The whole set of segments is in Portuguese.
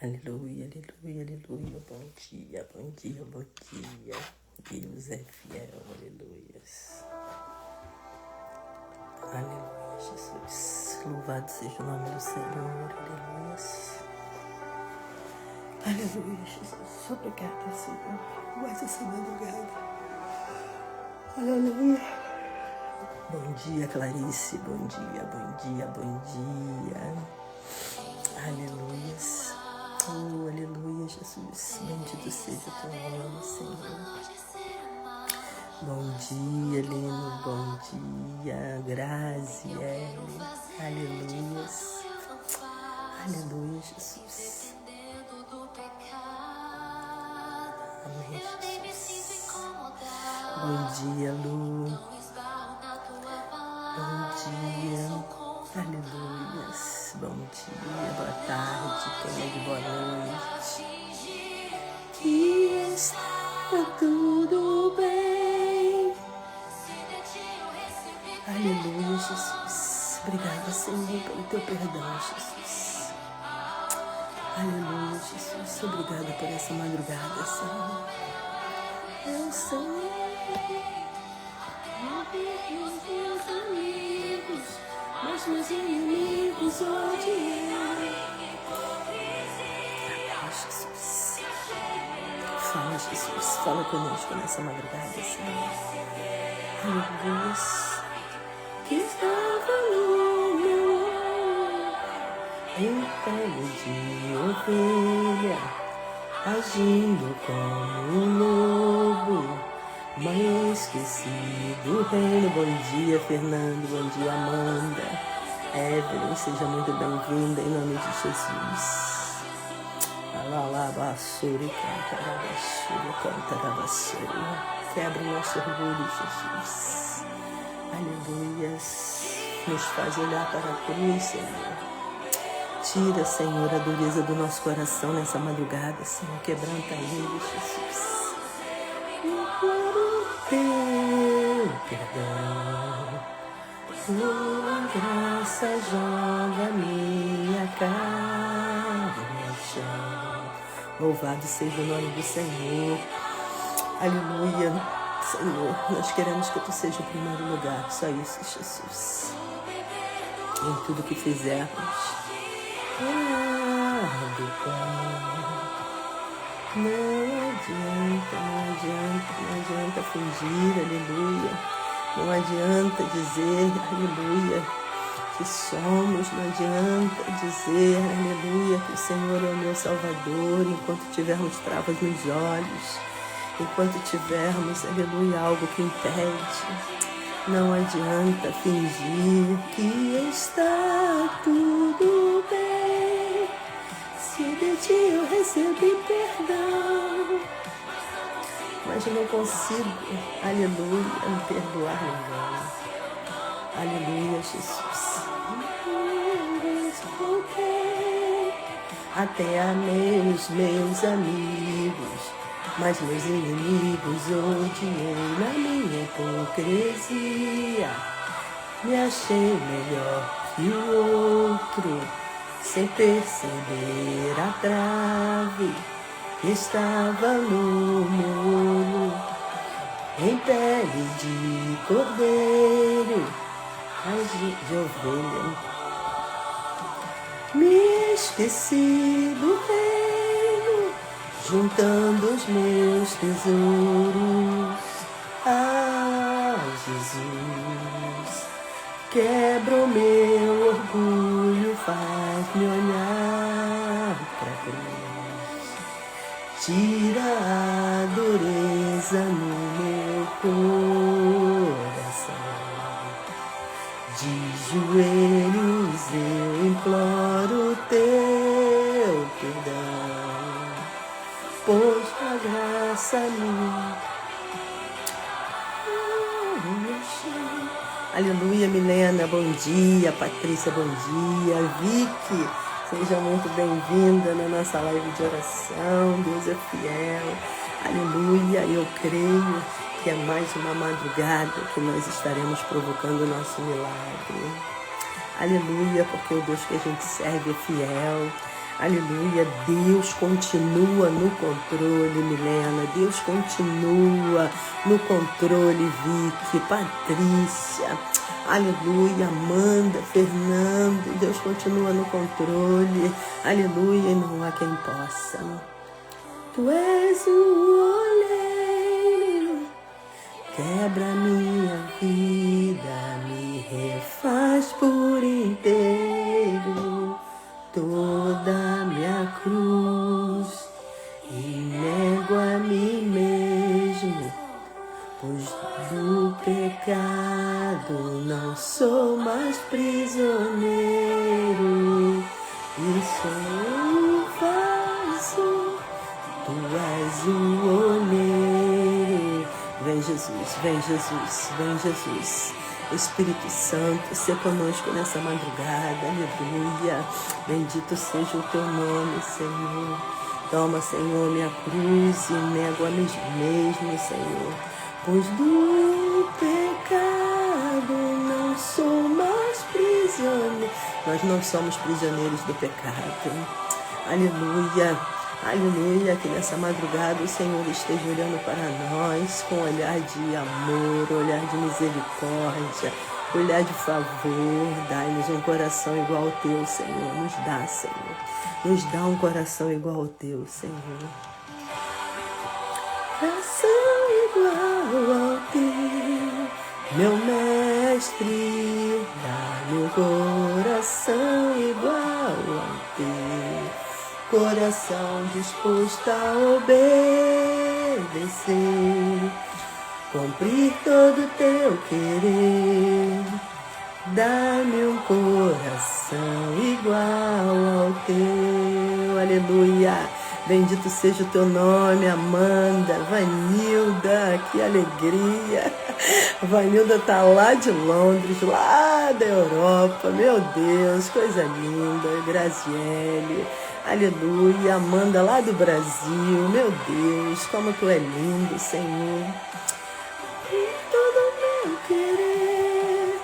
Aleluia, aleluia, aleluia. Bom dia, bom dia, bom dia. Deus é fiel, aleluia. Aleluia, Jesus. Louvado seja o nome do Senhor, aleluia. Aleluia, Jesus. Obrigada, Senhor, mais essa madrugada. Aleluia. Bom dia, Clarice. Bom dia, bom dia, bom dia. Aleluia. Oh, aleluia, Jesus. Bendito seja o teu nome, Senhor. Bom dia, Lino. Bom dia, Graziele. Aleluia. Aleluia, Jesus. Amém, Jesus. Bom dia, Lu. Bom dia. Aleluia. Bom dia, boa tarde, quem é de boa noite. Que está tudo bem. Aleluia, Jesus. Obrigada, Senhor, pelo teu perdão, Jesus. Aleluia, Jesus. Obrigada por essa madrugada, Senhor. Eu sei. Mas meus inimigos odiam. Jesus. Fala, Jesus. Fala conosco nessa madrugada, Senhor. Aleluia. Que estava no meu em pele de ovelha, agindo como um lobo, mas esqueci do reino. Bom dia, Fernando. Bom dia, Amanda. Evelyn, seja muito bem-vinda em nome de Jesus. Alalabassuri, cantarabassuri. Quebra o nosso orgulho, Jesus. Aleluias. Nos faz olhar para a cruz, Senhor. Tira, Senhor, a dureza do nosso coração nessa madrugada, Senhor. Quebranta ele, Jesus. Teu perdão, tua graça joga minha carne no chão. Louvado seja o nome do Senhor. Aleluia. Senhor, nós queremos que Tu seja o primeiro lugar. Só isso, Jesus. Em tudo que fizermos. Não adianta fingir, aleluia. Não adianta dizer, aleluia, que somos. Não adianta dizer, aleluia, que o Senhor é o meu Salvador, enquanto tivermos travas nos olhos, enquanto tivermos, aleluia, algo que impede. Não adianta fingir que está tudo bem, se de Ti eu recebi perdão, mas não consigo, aleluia, me perdoar ninguém. Aleluia, Jesus. Até amei os meus amigos, mas meus inimigos odiei. Na minha hipocrisia me achei melhor que o outro, sem perceber a trave que estava no meu olho. Em pele de cordeiro, de ovelha, me esqueci do reino, juntando os meus tesouros. Ah, Jesus, quebra o meu orgulho, faz-me olhar pra cruz. Tira a dureza no meu coração. De joelhos eu imploro Teu perdão, pois a graça me... Aleluia, Milena, bom dia. Patrícia, bom dia. Vicky, seja muito bem-vinda na nossa live de oração. Deus é fiel. Aleluia, eu creio que é mais uma madrugada que nós estaremos provocando o nosso milagre. Aleluia, porque o Deus que a gente serve é fiel. Aleluia, Deus continua no controle, Milena. Deus continua no controle, Vicky, Patrícia. Aleluia, Amanda, Fernando. Deus continua no controle. Aleluia, e não há quem possa. Tu és o oleiro, quebra minha vida, me refaz por inteiro. Toda minha cruz e nego a mim mesmo, pois do pecado não sou mais prisioneiro e sou vaso, tu és o oleiro. Vem Jesus, vem Jesus, vem Jesus. Espírito Santo, se conosco nessa madrugada, aleluia. Bendito seja o teu nome, Senhor. Toma, Senhor, minha cruz e nego a mim mesmo, Senhor. Pois do pecado não sou mais prisioneiro. Nós não somos prisioneiros do pecado. Aleluia. Aleluia, que nessa madrugada o Senhor esteja olhando para nós com olhar de amor, olhar de misericórdia, olhar de favor. Dai-nos um coração igual ao teu, Senhor. Nos dá, Senhor. Nos dá um coração igual ao teu, Senhor. Coração igual ao teu, meu mestre. Dá-me um coração igual ao teu. Coração disposto a obedecer, cumprir todo teu querer. Dá-me um coração igual ao teu. Aleluia. Bendito seja o teu nome, Amanda, Vanilda, que alegria. Vanilda tá lá de Londres, lá da Europa, meu Deus, coisa linda. Graziele. Aleluia, Amanda lá do Brasil, meu Deus, como tu é lindo, Senhor. Todo meu querer,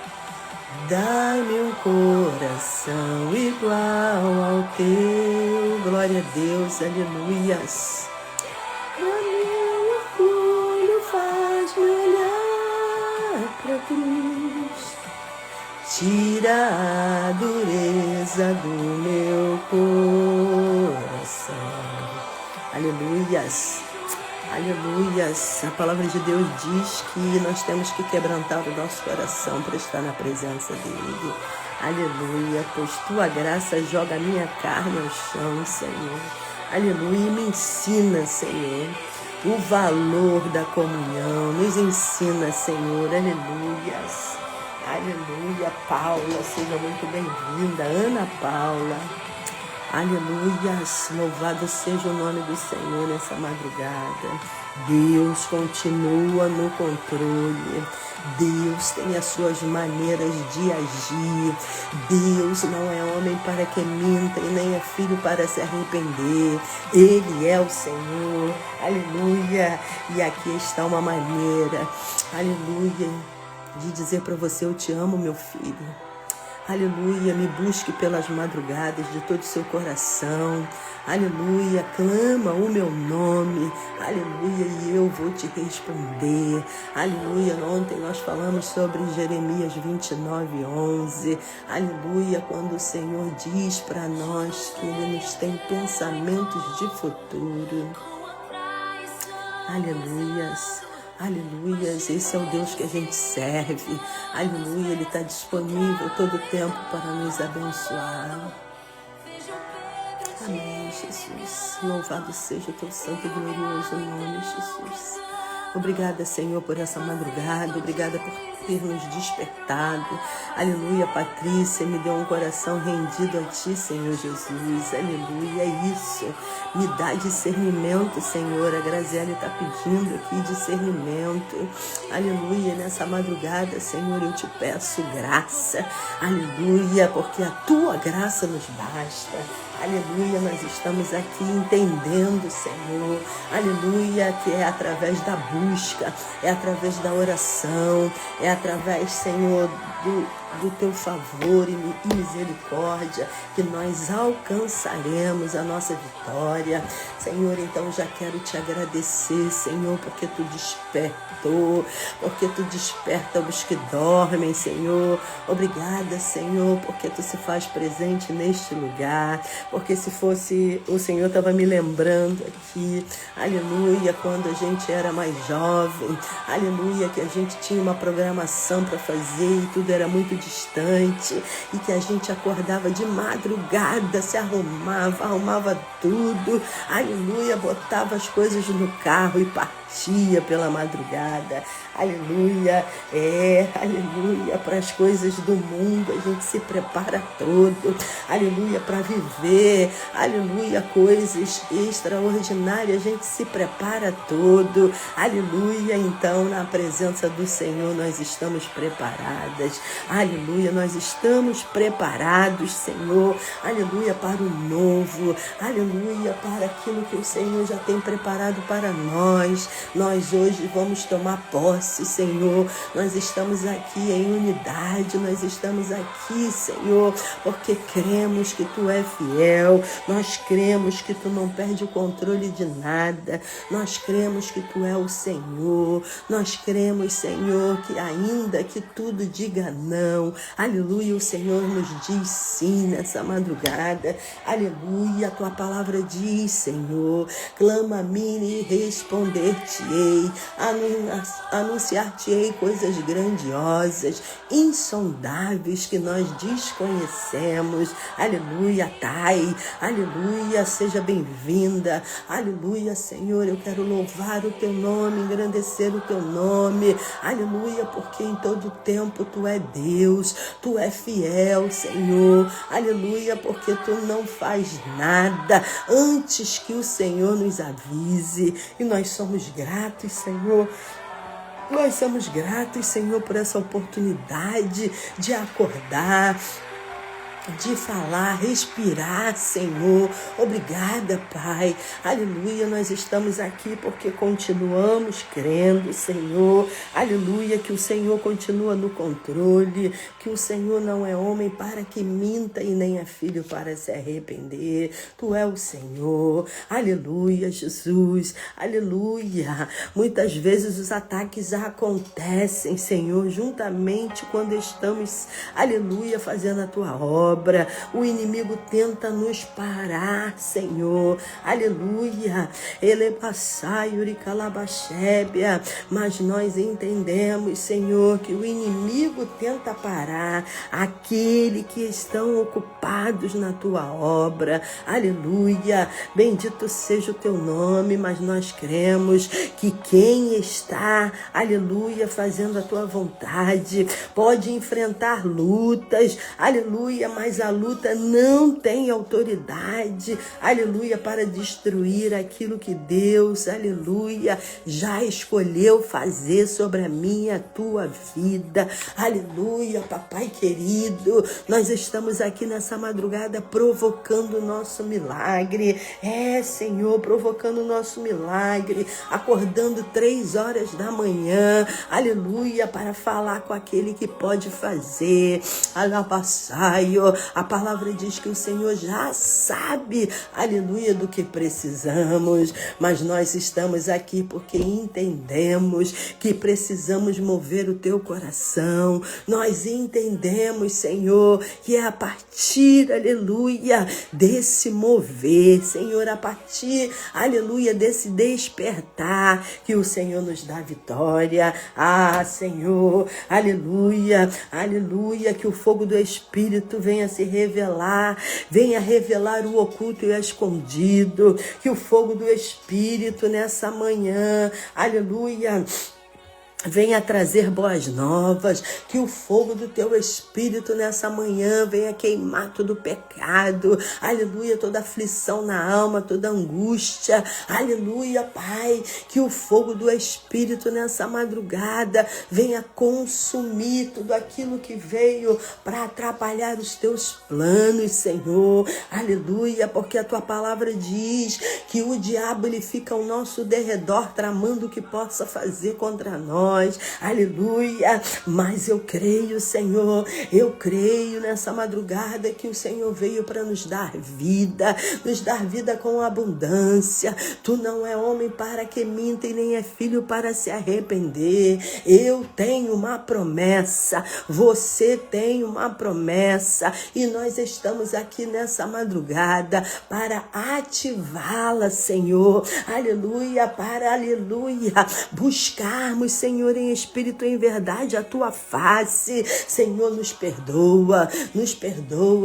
dá-me um coração igual ao teu. Glória a Deus, aleluias. Pra meu orgulho faz-me olhar pra cruz. Tira a dureza do meu coração. Aleluias, aleluias. A palavra de Deus diz que nós temos que quebrantar o nosso coração para estar na presença dele. Aleluia, pois tua graça joga a minha carne ao chão, Senhor. Aleluia, e me ensina, Senhor, o valor da comunhão. Nos ensina, Senhor. Aleluias. Aleluia, Paula, seja muito bem-vinda, Ana Paula. Aleluia, louvado seja o nome do Senhor nessa madrugada. Deus continua no controle. Deus tem as suas maneiras de agir. Deus não é homem para que minta e nem é filho para se arrepender. Ele é o Senhor. Aleluia. E aqui está uma maneira, aleluia, de dizer para você: eu te amo, meu filho. Aleluia, me busque pelas madrugadas de todo o seu coração. Aleluia, clama o meu nome. Aleluia, e eu vou te responder. Aleluia, ontem nós falamos sobre Jeremias 29:11. Aleluia, quando o Senhor diz para nós que Ele nos tem pensamentos de futuro. Aleluias. Aleluias, esse é o Deus que a gente serve. Aleluia, Ele está disponível todo o tempo para nos abençoar. Amém, Jesus. Louvado seja o teu santo e glorioso nome, Jesus. Obrigada, Senhor, por essa madrugada. Obrigada por ter nos despertado. Aleluia, Patrícia, me deu um coração rendido a Ti, Senhor Jesus. Aleluia, é isso. Me dá discernimento, Senhor. A Graziele está pedindo aqui discernimento. Aleluia, nessa madrugada, Senhor, eu te peço graça. Aleluia, porque a Tua graça nos basta. Aleluia, nós estamos aqui entendendo, Senhor. Aleluia, que é através da busca, é através da oração, é através, Senhor, do teu favor e misericórdia, que nós alcançaremos a nossa vitória. Senhor, então já quero te agradecer, Senhor, porque tu despertou, porque tu desperta os que dormem, Senhor. Obrigada, Senhor, porque tu se faz presente neste lugar, porque se fosse, o Senhor estava me lembrando aqui, aleluia, quando a gente era mais jovem, aleluia, que a gente tinha uma programação para fazer e tudo era muito distante, e que a gente acordava de madrugada, se arrumava tudo, aleluia, botava as coisas no carro e partia pela madrugada, aleluia, aleluia, para as coisas do mundo, a gente se prepara todo, aleluia, para viver, aleluia, coisas extraordinárias, a gente se prepara todo, aleluia, então na presença do Senhor nós estamos preparadas, aleluia, nós estamos preparados, Senhor, aleluia, para o novo, aleluia, para aquilo que o Senhor já tem preparado para nós. Nós hoje vamos tomar posse, Senhor, nós estamos aqui em unidade, nós estamos aqui, Senhor, porque cremos que tu é fiel, nós cremos que tu não perde o controle de nada, nós cremos que tu é o Senhor, nós cremos, Senhor, que ainda que tudo diga não, aleluia, o Senhor nos diz sim nessa madrugada, aleluia, a tua palavra diz, Senhor, clama a mim e responder-te-ei, anunciar-te-ei coisas grandiosas, insondáveis que nós desconhecemos, aleluia, Thay, aleluia, seja bem-vinda, aleluia, Senhor, eu quero louvar o teu nome, engrandecer o teu nome, aleluia, porque em todo tempo tu é Deus, tu é fiel, Senhor, aleluia, porque tu não faz nada antes que o Senhor nos avise, e nós somos gratos, Senhor. Nós somos gratos, Senhor, por essa oportunidade de acordar, de falar, respirar, Senhor. Obrigada, Pai. Aleluia, nós estamos aqui porque continuamos crendo, Senhor. Aleluia, que o Senhor continua no controle, que o Senhor não é homem para que minta e nem é filho para se arrepender. Tu é o Senhor. Aleluia, Jesus. Aleluia. Muitas vezes os ataques acontecem, Senhor, juntamente quando estamos, aleluia, fazendo a tua obra. O inimigo tenta nos parar, Senhor, aleluia, ele passai, uricalabachébia, mas nós entendemos, Senhor, que o inimigo tenta parar aquele que estão ocupados na tua obra, aleluia, bendito seja o teu nome, mas nós cremos que quem está, aleluia, fazendo a tua vontade, pode enfrentar lutas, aleluia, mas a luta não tem autoridade, aleluia, para destruir aquilo que Deus, aleluia, já escolheu fazer sobre a minha, a tua vida, aleluia, papai querido, nós estamos aqui nessa madrugada provocando o nosso milagre, Senhor, provocando o nosso milagre, acordando 3 horas da manhã, aleluia, para falar com aquele que pode fazer, alabassaio. A palavra diz que o Senhor já sabe, aleluia, do que precisamos, mas nós estamos aqui porque entendemos que precisamos mover o teu coração, nós entendemos, Senhor, que é a partir, aleluia, desse mover, Senhor, a partir, aleluia, desse despertar, que o Senhor nos dá vitória, Senhor, aleluia, aleluia, que o fogo do Espírito venha se revelar, venha revelar o oculto e o escondido, que o fogo do Espírito nessa manhã, aleluia, venha trazer boas novas, que o fogo do teu Espírito nessa manhã venha queimar todo o pecado, aleluia, toda aflição na alma, toda angústia, aleluia, Pai, que o fogo do Espírito nessa madrugada venha consumir tudo aquilo que veio para atrapalhar os teus planos, Senhor, aleluia, porque a tua palavra diz que o diabo ele fica ao nosso derredor tramando o que possa fazer contra nós. nós, aleluia, mas eu creio, Senhor, eu creio nessa madrugada que o Senhor veio para nos dar vida com abundância. Tu não é homem para que minta e nem é filho para se arrepender. Eu tenho uma promessa, você tem uma promessa e nós estamos aqui nessa madrugada para ativá-la, Senhor, aleluia, para, aleluia, buscarmos, Senhor, em espírito e em verdade a tua face. Senhor, nos perdoa,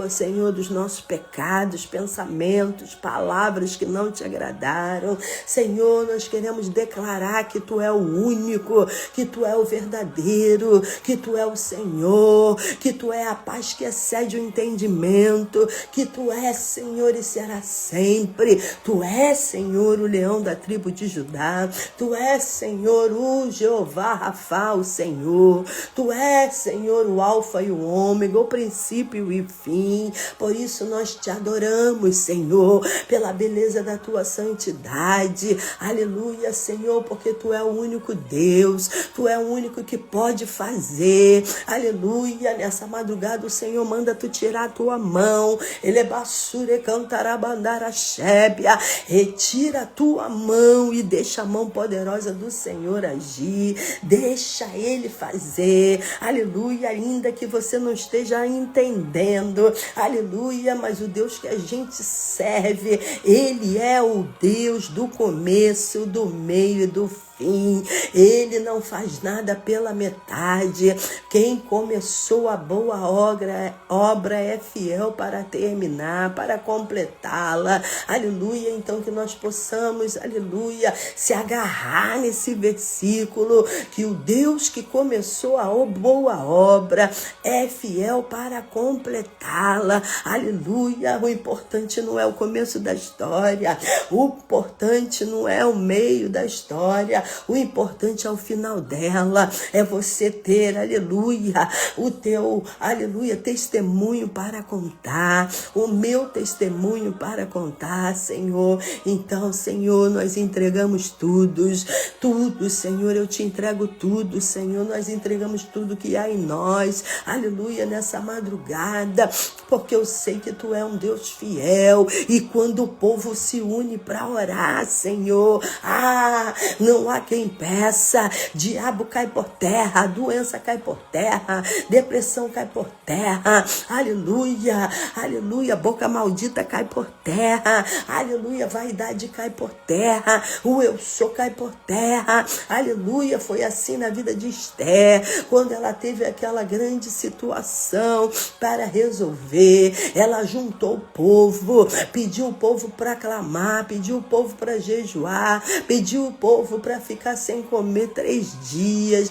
Senhor, dos nossos pecados, pensamentos, palavras que não te agradaram. Senhor, nós queremos declarar que tu é o único, que tu é o verdadeiro, que tu é o Senhor, que tu é a paz que excede o entendimento, que tu és, Senhor, e será sempre. Tu és, Senhor, o leão da tribo de Judá. Tu és, Senhor, o Jeová Rafa, o Senhor. Tu és, Senhor, o alfa e o ômega, o princípio e o fim. Por isso nós te adoramos, Senhor, pela beleza da tua santidade. Aleluia, Senhor, porque tu é o único Deus. Tu é o único que pode fazer. Aleluia, nessa madrugada o Senhor manda tu tirar a tua mão. Ele é basure cantarabandara xébia. Retira a tua mão e deixa a mão poderosa do Senhor agir. Deixa ele fazer. Aleluia, ainda que você não esteja entendendo. Aleluia, mas o Deus que a gente serve, ele é o Deus do começo, do meio e do fim. Ele não faz nada pela metade. Quem começou a boa obra é fiel para terminar, para completá-la. Aleluia, então que nós possamos, aleluia, se agarrar nesse versículo, que o Deus que começou a boa obra é fiel para completá-la. Aleluia, o importante não é o começo da história, o importante não é o meio da história, o importante é o final dela. É você ter, aleluia, o teu, aleluia, testemunho para contar, o meu testemunho para contar, Senhor. Então, Senhor, nós entregamos tudo, Senhor, eu te entrego tudo, Senhor, nós entregamos tudo que há em nós, aleluia, nessa madrugada, porque eu sei que tu é um Deus fiel, e quando o povo se une para orar, Senhor, não há quem peça, diabo cai por terra, doença cai por terra, depressão cai por terra, aleluia, aleluia, boca maldita cai por terra, aleluia, vaidade cai por terra, o eu sou cai por terra, aleluia. Foi assim na vida de Esther, quando ela teve aquela grande situação para resolver, ela juntou o povo, pediu o povo para clamar, pediu o povo para jejuar, pediu o povo para ficar sem comer 3 dias.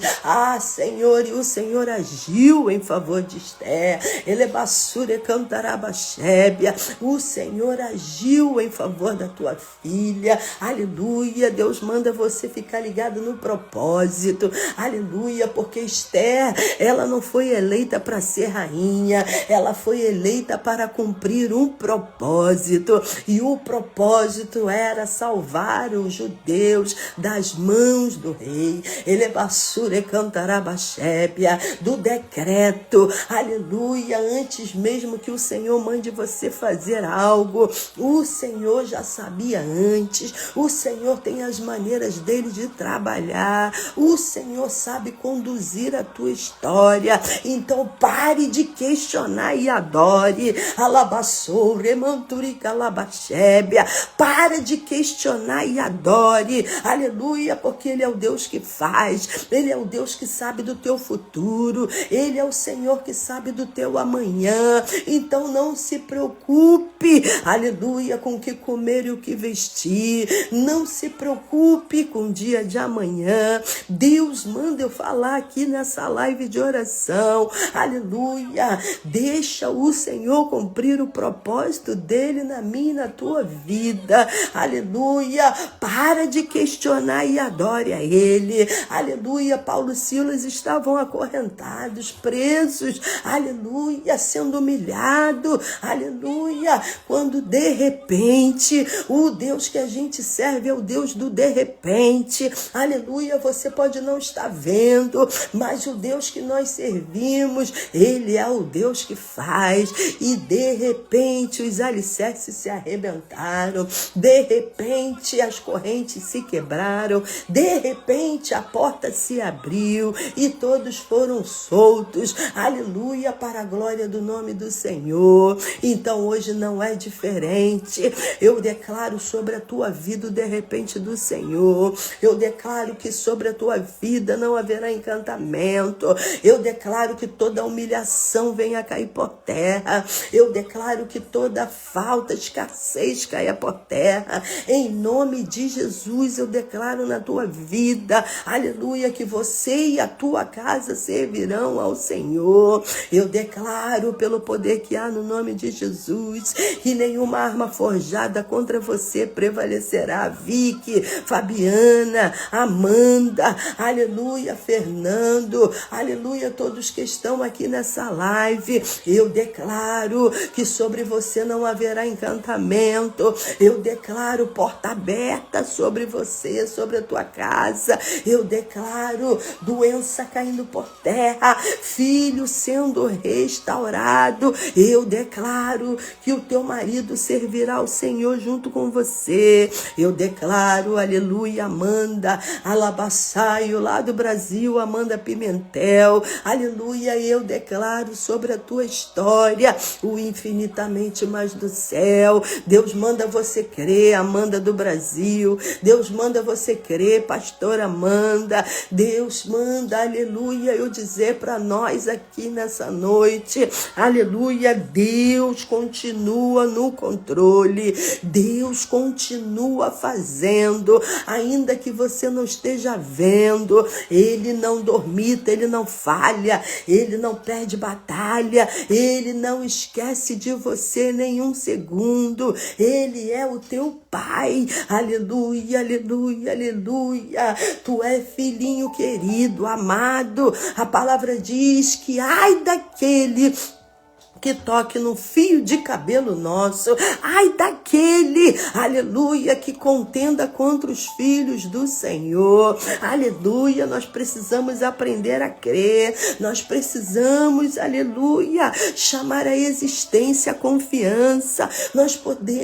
Senhor, e o Senhor agiu em favor de Esther. Ele é basura cantarabaxébia. O Senhor agiu em favor da tua filha. Aleluia. Deus manda você ficar ligado no propósito. Aleluia, porque Esther, ela não foi eleita para ser rainha, ela foi eleita para cumprir um propósito, e o propósito era salvar os judeus das mãos do rei. Ele é basura cantarabaxébia, do decreto, aleluia, antes mesmo que o Senhor mande você fazer algo, o Senhor já sabia antes, o Senhor tem as maneiras dele de trabalhar, o Senhor sabe conduzir a tua história. Então pare de questionar e adore. Alabassou, remanturica, alabaxébia. Para de questionar e adore. Aleluia, porque ele é o Deus que faz, ele é o Deus que sabe do teu futuro, ele é o Senhor que sabe do teu amanhã. Então não se preocupe, aleluia, com o que comer e o que vestir. Não se preocupe com o dia de amanhã. Deus manda eu falar aqui nessa live de oração, aleluia. Deixa o Senhor cumprir o propósito dele na minha e na tua vida, aleluia. Para de questionar e e adore a Ele. Aleluia. Paulo e Silas estavam acorrentados, presos, aleluia, sendo humilhado, aleluia, quando de repente, o Deus que a gente serve é o Deus do de repente, aleluia. Você pode não estar vendo, mas o Deus que nós servimos, Ele é o Deus que faz, e de repente os alicerces se arrebentaram, de repente as correntes se quebraram, de repente a porta se abriu e todos foram soltos, aleluia, para a glória do nome do Senhor. Então hoje não é diferente. Eu declaro sobre a tua vida o de repente do Senhor. Eu declaro que sobre a tua vida não haverá encantamento. Eu declaro que toda humilhação venha cair por terra. Eu declaro que toda falta, escassez caia por terra. Em nome de Jesus, eu declaro na tua vida, aleluia, que você e a tua casa servirão ao Senhor. Eu declaro pelo poder que há no nome de Jesus que nenhuma arma forjada contra você prevalecerá. Vicky, Fabiana, Amanda, aleluia, Fernando, aleluia, todos que estão aqui nessa live, eu declaro que sobre você não haverá encantamento. Eu declaro porta aberta sobre você, sobre a tua casa. Eu declaro doença caindo por terra, filho sendo restaurado. Eu declaro que o teu marido servirá ao Senhor junto com você. Eu declaro, aleluia, Amanda Alabassaio, lá do Brasil, Amanda Pimentel, aleluia, eu declaro sobre a tua história o infinitamente mais do céu. Deus manda você crer, Amanda do Brasil. Deus manda você crer, pastora Amanda. Deus manda, aleluia, eu dizer para nós aqui nessa noite, aleluia, Deus continua no controle. Deus continua fazendo, ainda que você não esteja vendo. Ele não dormita, Ele não falha, Ele não perde batalha, Ele não esquece de você nenhum segundo. Ele é o teu Pai, aleluia, aleluia, aleluia. Tu é filhinho querido, amado. A palavra diz que ai daquele que toque no fio de cabelo nosso, ai daquele, aleluia, que contenda contra os filhos do Senhor, aleluia. Nós precisamos aprender a crer, nós precisamos, aleluia, chamar a existência a confiança.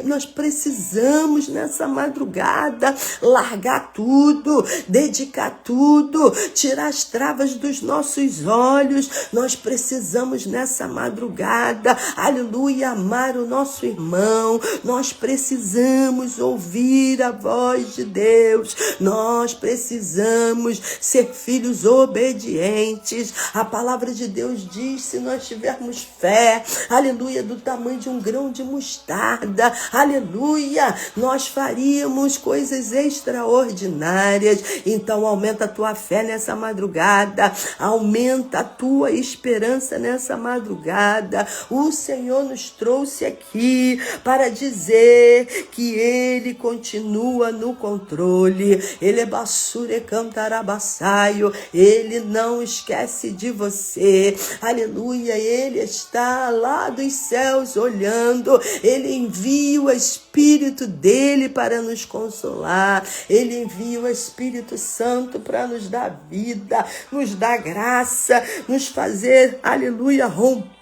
Nós precisamos nessa madrugada largar tudo, dedicar tudo, tirar as travas dos nossos olhos. Nós precisamos nessa madrugada, aleluia, amar o nosso irmão. Nós precisamos ouvir a voz de Deus. Nós precisamos ser filhos obedientes. A palavra de Deus diz, se nós tivermos fé, aleluia, do tamanho de um grão de mostarda, aleluia, nós faríamos coisas extraordinárias. Então aumenta a tua fé nessa madrugada, aumenta a tua esperança nessa madrugada. O Senhor nos trouxe aqui para dizer que Ele continua no controle. Ele é basure cantarabassaio. Ele não esquece de você. Aleluia. Ele está lá dos céus olhando. Ele envia o Espírito dele para nos consolar. Ele envia o Espírito Santo para nos dar vida, nos dar graça, nos fazer, aleluia, romper.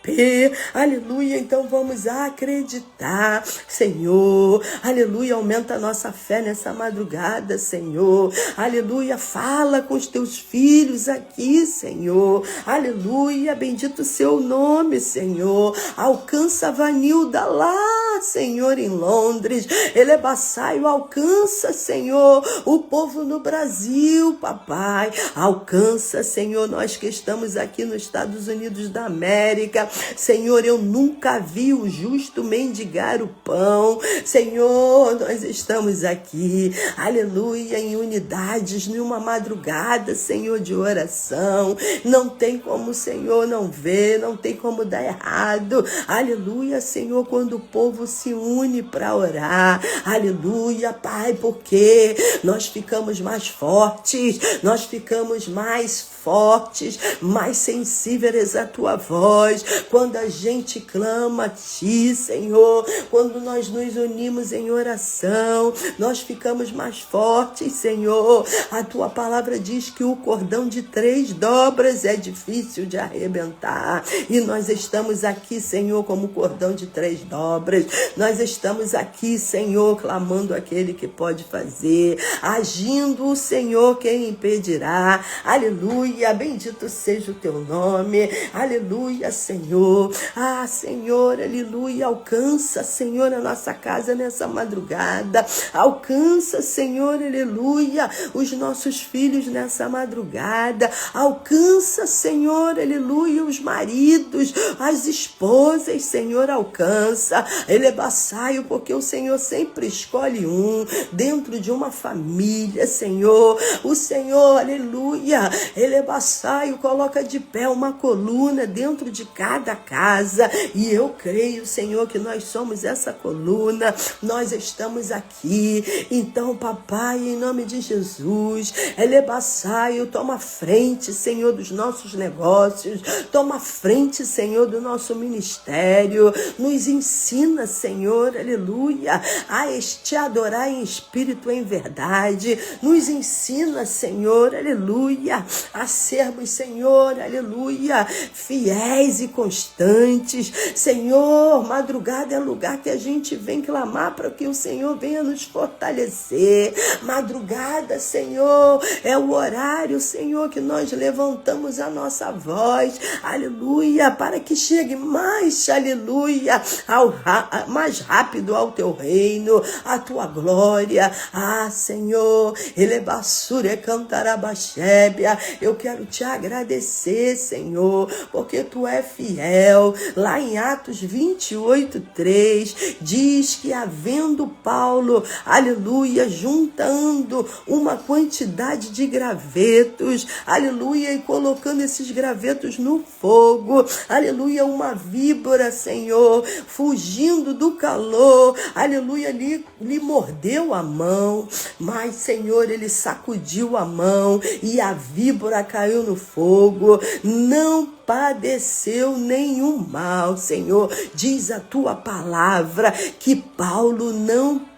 Aleluia, então vamos acreditar, Senhor, aleluia, aumenta a nossa fé nessa madrugada, Senhor, aleluia, fala com os teus filhos aqui, Senhor, aleluia, bendito o seu nome, Senhor, alcança a Vanilda lá, Senhor, em Londres, ele é Bassaio, alcança, Senhor, o povo no Brasil, papai, alcança, Senhor, nós que estamos aqui nos Estados Unidos da América, Senhor, eu nunca vi o justo mendigar o pão. Senhor, nós estamos aqui, aleluia, em unidades, numa madrugada, Senhor, de oração. Não tem como, Senhor, não ver, não tem como dar errado. Aleluia, Senhor, quando o povo se une para orar. Aleluia, Pai, porque nós ficamos mais fortes, nós ficamos mais fortes, mais sensíveis à tua voz, quando a gente clama a ti, Senhor, quando nós nos unimos em oração, nós ficamos mais fortes, Senhor. A tua palavra diz que o cordão de 3 dobras é difícil de arrebentar, e nós estamos aqui, Senhor, como cordão de 3 dobras, nós estamos aqui, Senhor, clamando aquele que pode fazer, agindo o Senhor, quem impedirá. Aleluia, bendito seja o teu nome, aleluia, Senhor. Ah, Senhor, aleluia, alcança, Senhor, a nossa casa nessa madrugada, alcança, Senhor, aleluia, os nossos filhos nessa madrugada, alcança, Senhor, aleluia, os maridos, as esposas, Senhor, alcança, elebaçaio, porque o Senhor sempre escolhe um dentro de uma família, Senhor. O Senhor, aleluia, elebaçaio, coloca de pé uma coluna dentro de cada casa, e eu creio, Senhor, que nós somos essa coluna, nós estamos aqui. Então, papai, em nome de Jesus, elebaçaio, toma frente, Senhor, dos nossos negócios, toma frente, Senhor, do nosso ministério, nos ensina, Senhor, aleluia, a te adorar em espírito, em verdade, nos ensina, Senhor, aleluia, a sermos, Senhor, aleluia, fiéis e constantes. Senhor, madrugada é lugar que a gente vem clamar para que o Senhor venha nos fortalecer. Madrugada, Senhor, é o horário, Senhor, que nós levantamos a nossa voz, aleluia, para que chegue mais, aleluia, mais rápido ao teu reino, a tua glória. Ah, Senhor, elebassure cantarabachébia, eu quero te agradecer, Senhor, porque tu é fiel. Lá em Atos 28:3 diz que havendo Paulo, aleluia, juntando uma quantidade de gravetos, aleluia, e colocando esses gravetos no fogo, aleluia, uma víbora, Senhor, fugindo do calor, aleluia, lhe mordeu a mão, mas, Senhor, ele sacudiu a mão e a víbora caiu no fogo, não padeceu nenhum mal, Senhor. Diz a tua palavra que Paulo não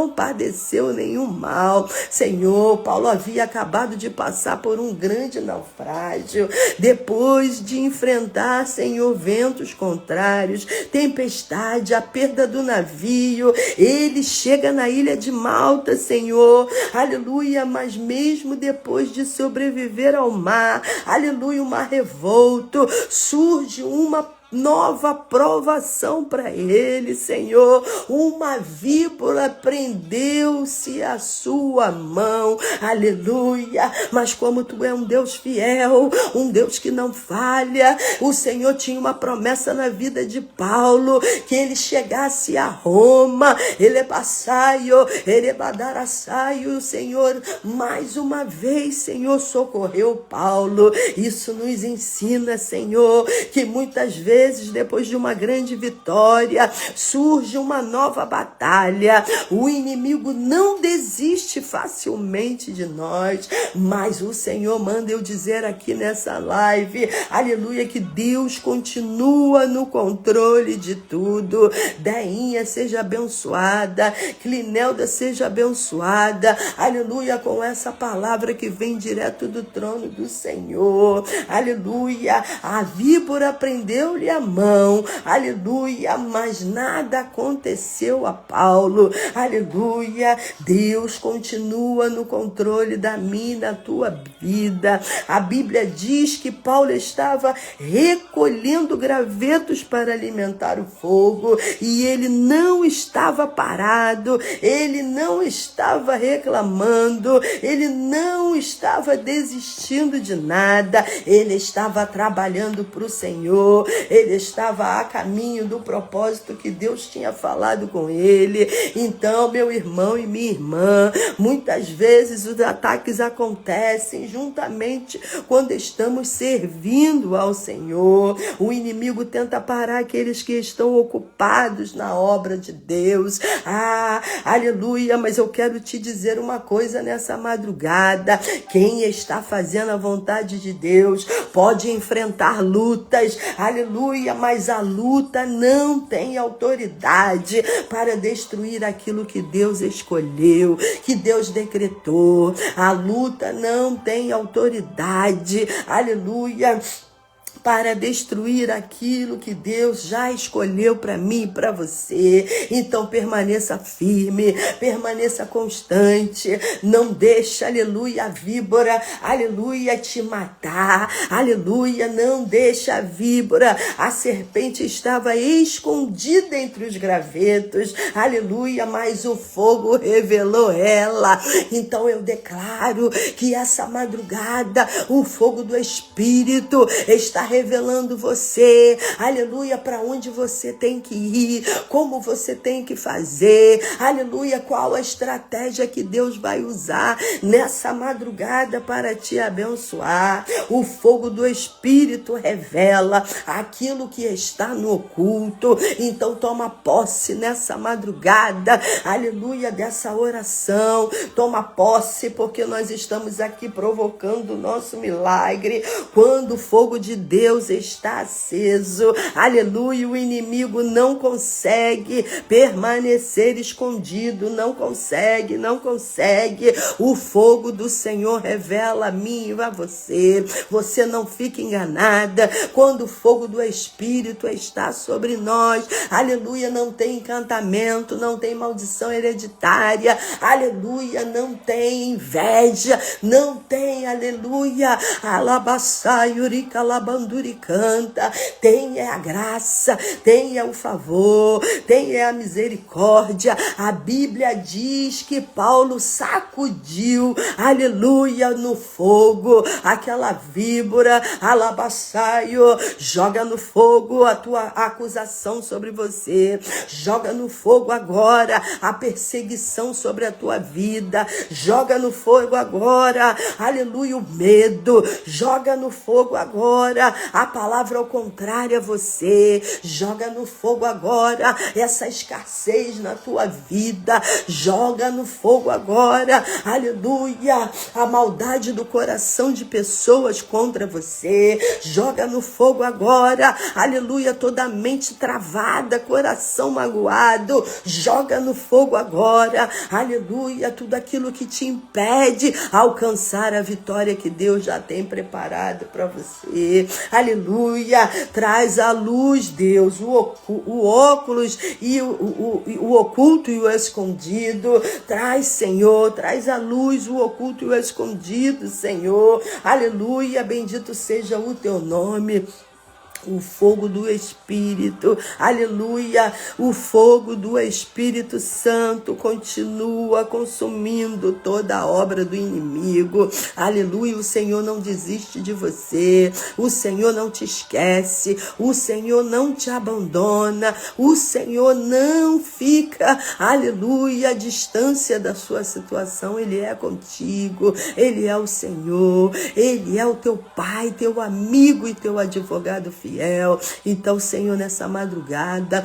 padeceu nenhum mal. Senhor, Paulo havia acabado de passar por um grande naufrágio, depois de enfrentar, Senhor, ventos contrários, tempestade, a perda do navio. Ele chega na ilha de Malta, Senhor, aleluia, mas mesmo depois de sobreviver ao mar, aleluia, o mar revolto, surge uma nova provação para ele, Senhor. Uma víbora prendeu-se à sua mão, aleluia. Mas como tu é um Deus fiel, um Deus que não falha, o Senhor tinha uma promessa na vida de Paulo, que ele chegasse a Roma, o Senhor, mais uma vez, Senhor, socorreu Paulo. Isso nos ensina, Senhor, que muitas vezes, depois de uma grande vitória, surge uma nova batalha. O inimigo não desiste facilmente de nós, mas o Senhor manda eu dizer aqui nessa live, aleluia, que Deus continua no controle de tudo. Deinha seja abençoada, Clinelda seja abençoada, aleluia, com essa palavra que vem direto do trono do Senhor, aleluia. A víbora prendeu-lhe a mão, aleluia, mas nada aconteceu a Paulo, aleluia. Deus continua no controle da minha e da tua vida. A Bíblia diz que Paulo estava recolhendo gravetos para alimentar o fogo e ele não estava parado, ele não estava reclamando, ele não estava desistindo de nada, ele estava trabalhando para o Senhor, ele estava a caminho do propósito que Deus tinha falado com ele. Então, meu irmão e minha irmã, muitas vezes os ataques acontecem juntamente quando estamos servindo ao Senhor. O inimigo tenta parar aqueles que estão ocupados na obra de Deus. Aleluia, mas eu quero te dizer uma coisa nessa madrugada: quem está fazendo a vontade de Deus pode enfrentar lutas, aleluia, mas a luta não tem autoridade para destruir aquilo que Deus escolheu, que Deus decretou. A luta não tem autoridade, aleluia, para destruir aquilo que Deus já escolheu para mim e para você. Então permaneça firme, permaneça constante, não deixe, aleluia, a víbora, aleluia, te matar, aleluia, não deixe a víbora. A serpente estava escondida entre os gravetos, aleluia, mas o fogo revelou ela. Então eu declaro que essa madrugada o fogo do Espírito está revelando você, aleluia, para onde você tem que ir, como você tem que fazer, aleluia, qual a estratégia que Deus vai usar nessa madrugada para te abençoar. O fogo do Espírito revela aquilo que está no oculto. Então toma posse nessa madrugada, aleluia, dessa oração. Toma posse, porque nós estamos aqui provocando o nosso milagre. Quando o fogo de Deus está aceso, aleluia, o inimigo não consegue permanecer escondido, não consegue. O fogo do Senhor revela a mim e a você. Você não fica enganada. Quando o fogo do Espírito está sobre nós, aleluia, não tem encantamento, não tem maldição hereditária, aleluia, não tem inveja, não tem, aleluia, alabaçai, urica, canta, tenha a graça, tenha o favor, tenha a misericórdia. A Bíblia diz que Paulo sacudiu, aleluia, no fogo, aquela víbora, alabaçaio, joga no fogo a tua acusação sobre você, joga no fogo agora a perseguição sobre a tua vida, joga no fogo agora, aleluia, o medo, joga no fogo agora a palavra ao contrário a você, joga no fogo agora essa escassez na tua vida, joga no fogo agora, aleluia, a maldade do coração de pessoas contra você, joga no fogo agora, aleluia, toda mente travada, coração magoado, joga no fogo agora, aleluia, tudo aquilo que te impede alcançar a vitória que Deus já tem preparado para você. Aleluia, traz à luz, Deus, o óculos e o oculto e o escondido. Traz, Senhor, traz à luz o oculto e o escondido, Senhor. Aleluia, bendito seja o teu nome. O fogo do Espírito, aleluia, o fogo do Espírito Santo continua consumindo toda a obra do inimigo, aleluia. O Senhor não desiste de você, o Senhor não te esquece, o Senhor não te abandona, o Senhor não fica, aleluia, à distância da sua situação. Ele é contigo, Ele é o Senhor, Ele é o teu Pai, teu amigo e teu advogado fiel. Então, Senhor, nessa madrugada,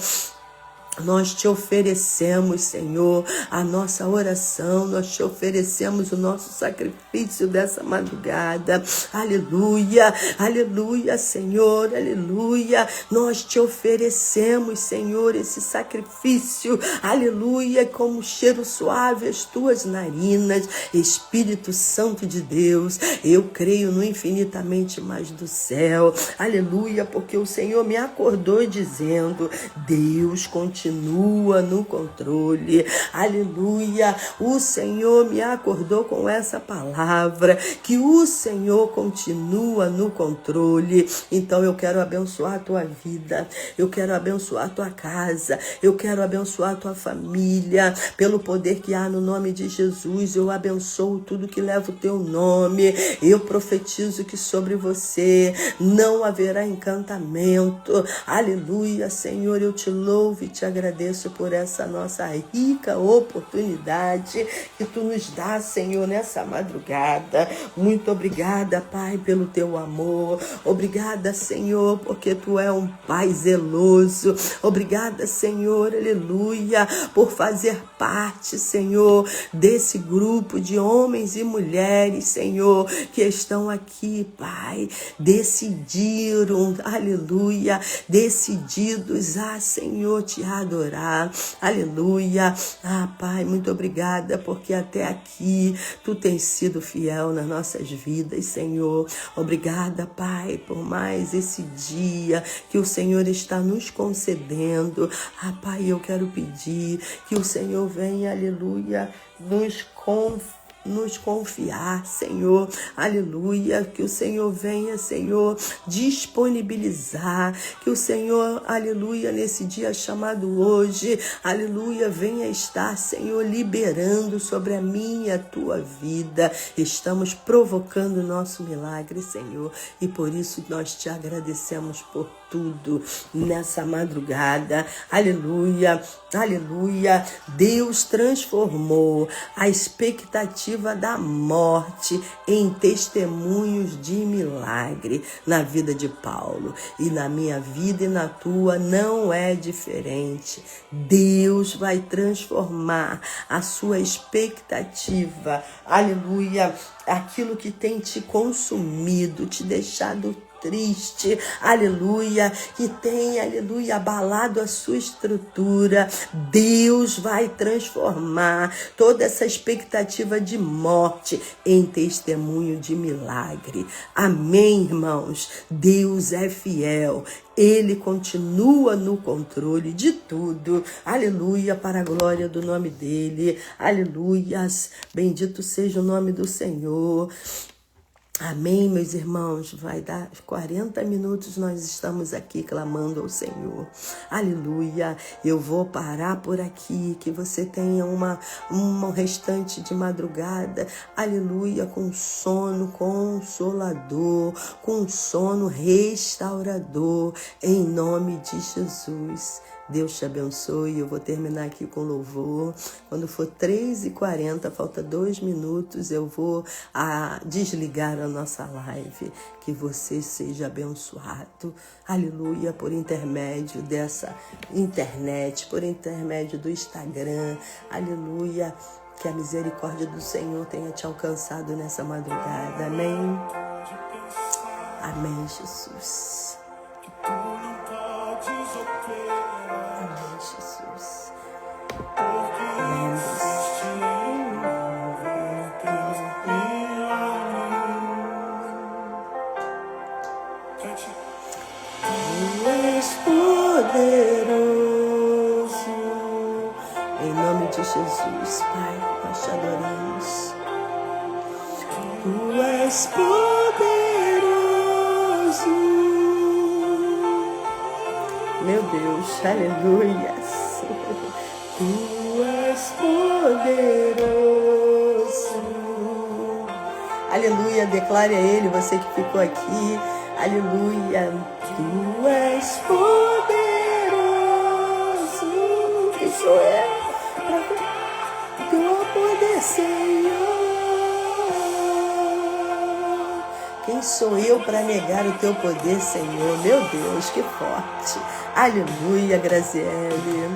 Nós te oferecemos, Senhor, a nossa oração, nós te oferecemos o nosso sacrifício dessa madrugada. Aleluia, aleluia, Senhor, aleluia. Nós te oferecemos, Senhor, esse sacrifício, aleluia, como cheiro suave às tuas narinas. Espírito Santo de Deus, eu creio no infinitamente mais do céu, aleluia, porque o Senhor me acordou dizendo: Deus continua no controle, aleluia. O Senhor me acordou com essa palavra, que o Senhor continua no controle. Então eu quero abençoar a tua vida, eu quero abençoar a tua casa, eu quero abençoar a tua família, pelo poder que há no nome de Jesus. Eu abençoo tudo que leva o teu nome. Eu profetizo que sobre você não haverá encantamento, aleluia. Senhor, eu te louvo e te agradeço por essa nossa rica oportunidade que tu nos dá, Senhor, nessa madrugada. Muito obrigada, Pai, pelo teu amor. Obrigada, Senhor, porque tu é um Pai zeloso. Obrigada, Senhor, aleluia, por fazer parte, Senhor, desse grupo de homens e mulheres, Senhor, que estão aqui, Pai, decidiram, aleluia, decididos a, Senhor, te adorar, aleluia. Pai, muito obrigada, porque até aqui tu tens sido fiel nas nossas vidas, Senhor. Obrigada, Pai, por mais esse dia que o Senhor está nos concedendo. Pai, eu quero pedir que o Senhor venha, aleluia, nos confiar, Senhor, aleluia, que o Senhor venha, Senhor, disponibilizar, que o Senhor, aleluia, nesse dia chamado hoje, aleluia, venha estar, Senhor, liberando sobre a minha e a tua vida. Estamos provocando o nosso milagre, Senhor, e por isso nós te agradecemos por tudo nessa madrugada, aleluia, aleluia. Deus transformou a expectativa da morte em testemunhos de milagre na vida de Paulo, e na minha vida e na tua não é diferente. Deus vai transformar a sua expectativa, aleluia, aquilo que tem te consumido, te deixado triste, aleluia, que tem, aleluia, abalado a sua estrutura. Deus vai transformar toda essa expectativa de morte em testemunho de milagre. Amém, irmãos? Deus é fiel. Ele continua no controle de tudo. Aleluia, para a glória do nome dele. Aleluias. Bendito seja o nome do Senhor. Amém, meus irmãos. Vai dar 40 minutos, nós estamos aqui clamando ao Senhor. Aleluia. Eu vou parar por aqui, que você tenha um restante de madrugada, aleluia, com sono consolador, com sono restaurador, em nome de Jesus. Deus te abençoe. Eu vou terminar aqui com louvor. Quando for 3h40, falta 2 minutos, eu vou desligar a nossa live. Que você seja abençoado, aleluia, por intermédio dessa internet, por intermédio do Instagram, aleluia. Que a misericórdia do Senhor tenha te alcançado nessa madrugada. Amém? Amém, Jesus. Amém, Jesus. Tu és poderoso. Em nome de Jesus, Pai, nós te adoramos. Tu és poderoso. Meu Deus, aleluia. Tu és poderoso. Aleluia, declare a Ele, você que ficou aqui. Aleluia. Tu és poderoso. Quem sou eu? Teu poder, Senhor. Quem sou eu para negar o teu poder, Senhor? Meu Deus, que forte. Aleluia, Graziele.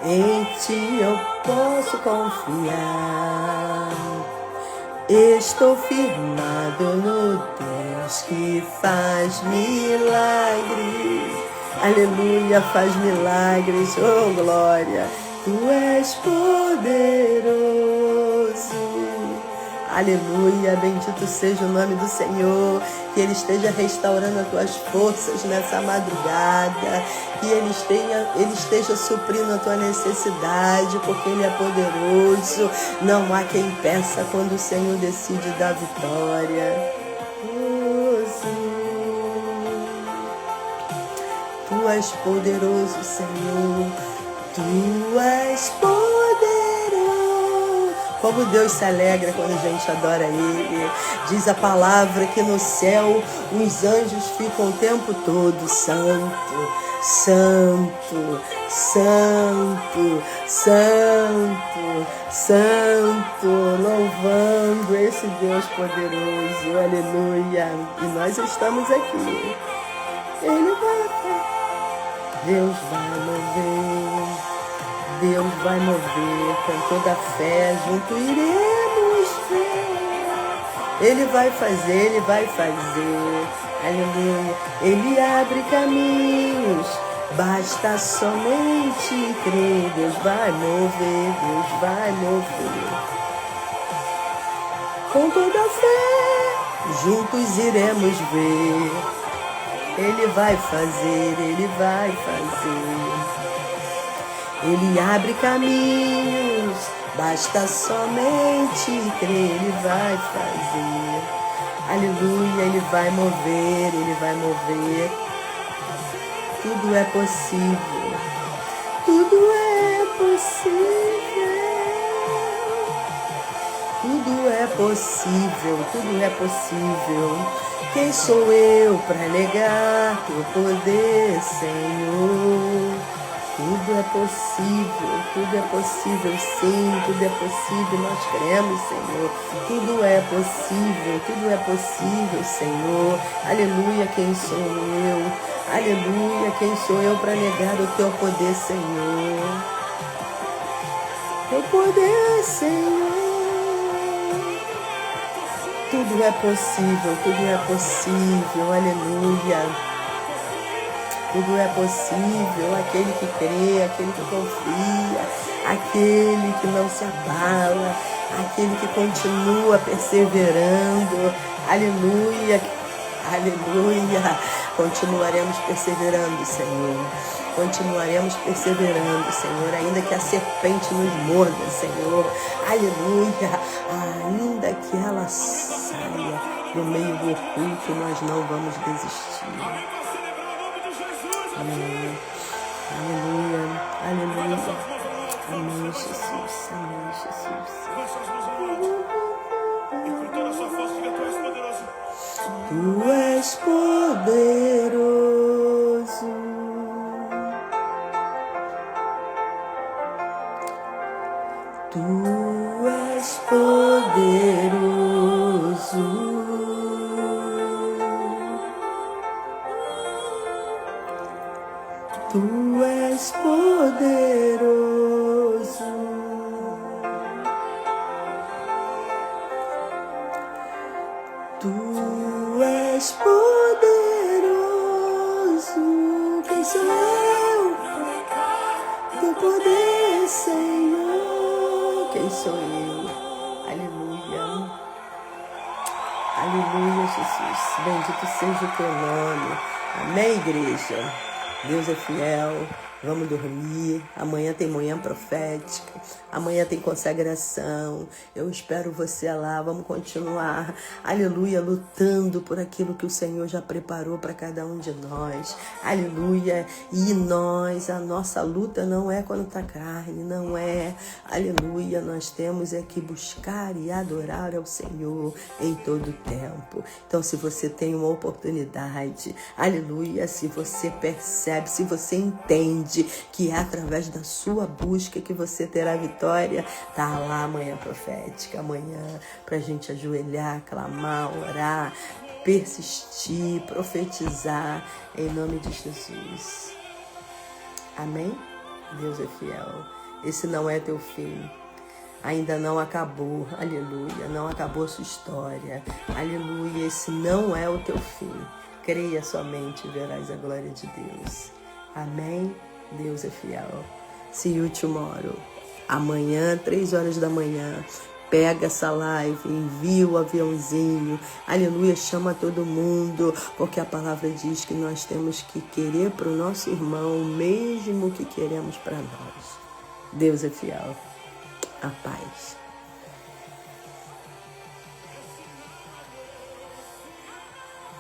em ti eu posso confiar. Estou firmado no Deus que faz milagres. Aleluia, faz milagres, oh glória. Tu és poderoso. Aleluia, bendito seja o nome do Senhor. Que Ele esteja restaurando as tuas forças nessa madrugada. Que Ele esteja suprindo a tua necessidade, porque Ele é poderoso. Não há quem peça quando o Senhor decide dar vitória. Tu és poderoso, Senhor. Tu és poderoso. Como Deus se alegra quando a gente adora Ele. Diz a palavra que no céu os anjos ficam o tempo todo santo, santo, santo, santo, santo, louvando esse Deus poderoso. Aleluia. E nós estamos aqui. Ele vai, Deus vai mover. Deus vai mover com toda a fé, junto iremos ver. Ele vai fazer, Ele vai fazer. Aleluia. Ele abre caminhos, basta somente crer. Deus vai mover, Deus vai mover. Com toda a fé, juntos iremos ver. Ele vai fazer, Ele vai fazer. Ele abre caminhos, basta somente crer, Ele vai fazer. Aleluia, Ele vai mover, Ele vai mover. Tudo é possível, tudo é possível. Tudo é possível, tudo é possível. Quem sou eu para negar teu poder, Senhor? Tudo é possível sim, tudo é possível, nós cremos, Senhor. Tudo é possível, Senhor. Aleluia, quem sou eu? Aleluia, quem sou eu para negar o teu poder, Senhor? Teu poder, Senhor. Tudo é possível, aleluia. Tudo é possível, aquele que crê, aquele que confia, aquele que não se abala, aquele que continua perseverando. Aleluia, aleluia. Continuaremos perseverando, Senhor. Continuaremos perseverando, Senhor, ainda que a serpente nos morda, Senhor. Aleluia. Ainda que ela saia do meio do oculto, nós não vamos desistir. Aleluia, aleluia, aleluia. Amém, Jesus, amém, Jesus. Tu és poderoso. Tu és poderoso. Tu és poderoso. Tu és poderoso. Quem sou eu? Teu poder, Senhor. Quem sou eu? Aleluia. Aleluia, Jesus. Bendito seja o teu nome. Amém, igreja? Deus é fiel, vamos dormir, amanhã tem manhã profética, amanhã tem consagração, eu espero você lá, vamos continuar, aleluia, lutando por aquilo que o Senhor já preparou para cada um de nós, aleluia, e nós, a nossa luta não é contra a carne, não é, aleluia, nós temos é que buscar e adorar ao Senhor em todo o tempo. Então, se você tem uma oportunidade, aleluia, se você percebe, se você entende que é através da sua busca que você terá vitória, tá lá amanhã profética, amanhã pra gente ajoelhar, clamar, orar, persistir, profetizar em nome de Jesus. Amém? Deus é fiel. Esse não é teu fim. Ainda não acabou, aleluia, não acabou a sua história, aleluia, esse não é o teu fim. Creia somente e verás a glória de Deus. Amém? Deus é fiel. See you tomorrow. Amanhã, 3 horas da manhã, pega essa live, envia o aviãozinho, aleluia, chama todo mundo, porque a palavra diz que nós temos que querer para o nosso irmão o mesmo que queremos para nós. Deus é fiel. A paz.